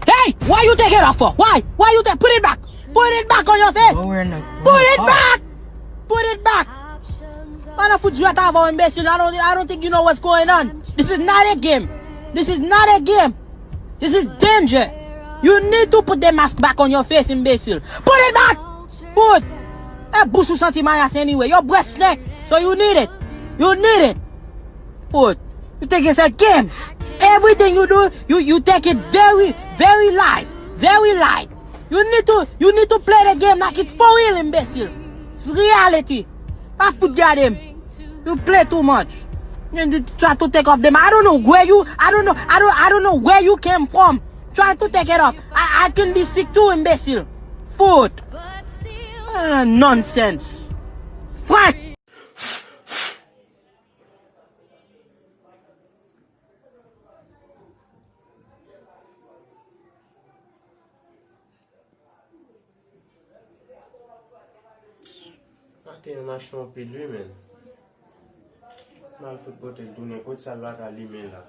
Hey! Why you take it off for? Why? Why you take? Put it back! Put it back on your face! Put it back! Put it back! Man, if you have imbecile, I don't think you know what's going on. This is not a game. This is not a game. This is danger. You need to put the mask back on your face, imbecile. Put it back! Put! That bush you senti my ass anyway. Your breast snack. So you need it. You need it. Put. You think it's a game. Everything you do, you take it very, very light. Very light. You need to play the game like it's for real, imbecile. It's reality. I forget him. You play too much. You try to take off them. I don't know where you where you came from. Try to take it off. I can be sick too, imbecile. Foot. Nonsense. What? Ate yon achon pi lui men. Mal fout bote l dounen kote sa lwa ka li men la.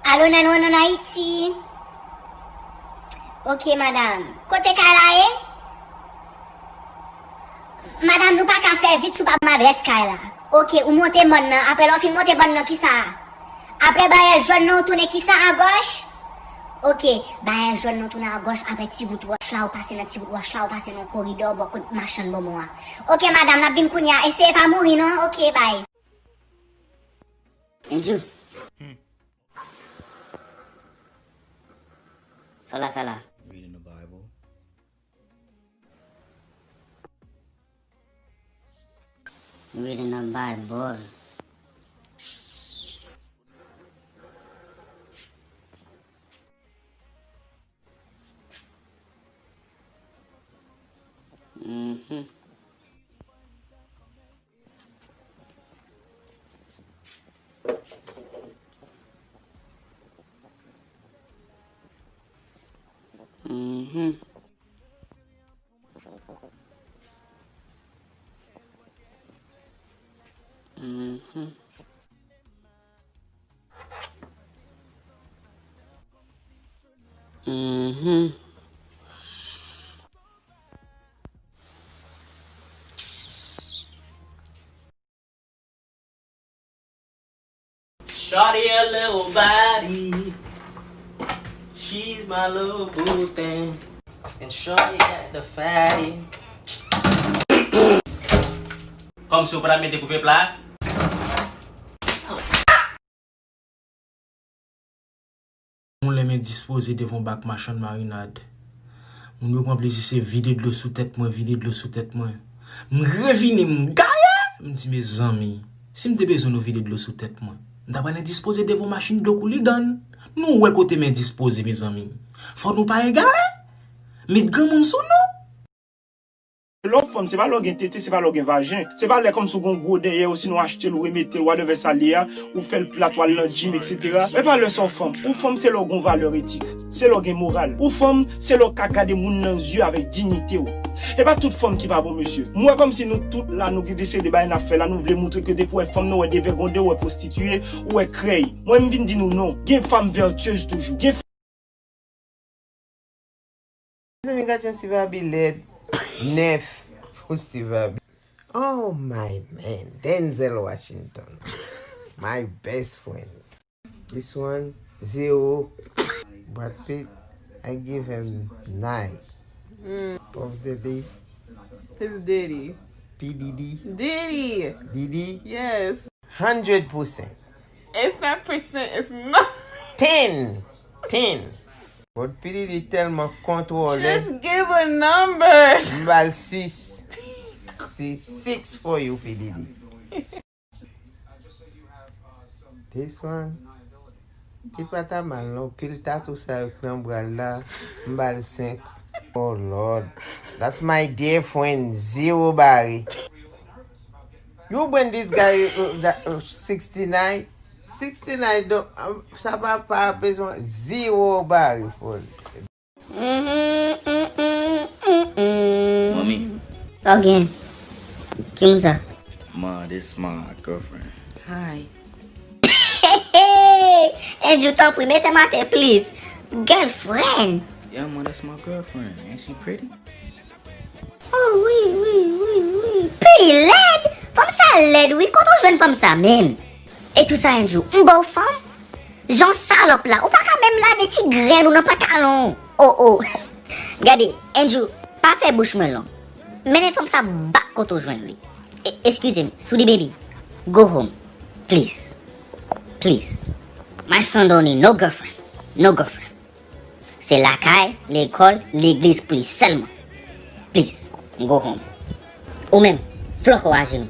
Allô, Nanouan en Haïti. Ok, madame. Côté Kalae? Madame, nous pas qu'à faire vite sous pas m'adresse Kala. Ok, ou montez mon nan. Après, l'on fin monter bon nan qui ça? Après, bah, jaune nan, tourne qui ça à gauche? Ok, bah, jaune nan, tourne à gauche. Après, petit bout wash là, ou passer dans petit bout wash là, ou passer dans le corridor, beaucoup de machin bon moi. Ok, madame, n'a bien kounya. Essayez pas mourir, non? Ok, bye. Angel. Salah. Reading the Bible. Reading the Bible. Shawty a little body. She's my little boo thing. And Shawty got the fatty. Comme si vous pouvez mettre couvert plat. On les met disposés devant bac machin de marinade. On nous prend plaisir c'est vider de l'eau sous tête moi, vider de l'eau sous tête moi. M'revine m'gaye. M'dit mes amis, si m'te besoin de vider de l'eau sous tête moi, m'ta pas disposer devant machine de couligan. Nous ouais côté men disposer mes amis. Faut nous pas égarer. Mais grand monde sous nous. L'autre femme, c'est pas l'organ tété, c'est pas l'organ vagin. C'est pas comme si on gros derrière aussi nous acheter ou remettre ou devait salir ou faire le plat toile dans le gym etc. Mais pas le son femme. Ou femme c'est l'organ valeur éthique, c'est l'organ moral. Ou femme c'est l'organ qui garder moun dans yeux avec dignité ou. Et pas toute femme qui pas bon monsieur. Moi comme si nous toutes là nous qui décider de bailler n'a fait là nous voulons montrer que des pour femmes nous des vergondes ou prostituées ou créées. Moi me vinn dire nous non. Gen femme vertueuse toujours. Gen Nef Festival. Oh my man, Denzel Washington, my best friend. This one 0. Brad Pitt, I give him 9. Of the day. It's Diddy. P Diddy. Diddy. Yes. 100%. It's not percent. It's not. 10. But P Diddy tell me control. Just give a number. Well, 6. 6 for you, P Diddy. This one. Tipata mal no pilta to sa numbrala. Mbal 5. Oh Lord. That's my dear friend, 0 Barry. You when this guy 69. 69 don't ça va pas besoin 0 Barry for. Mommy. Again. Kimza. Ma, this is my girlfriend. Hi. Hey, Andrew, top we mette mate, please. Girlfriend. Yeah, ma, that's my girlfriend. Ain't she pretty? Oh, oui. Pretty led. Femme ça led, oui. Quand on joue femme ça même. Et tout ça, Andrew, une bonne femme. Jean salope là. Ou pas quand même là, des petits graines ou non pas talon. Oh. Regardez, Andrew, pas fait bouche melon. Mais les femmes ça bat quand on joue lui. Excusez-moi, Sudi baby. Go home. Please. My son don't need no girlfriend. C'est la caille, l'école, l'église, please, seulement. Please, go home. Ou même, floc au à genoux.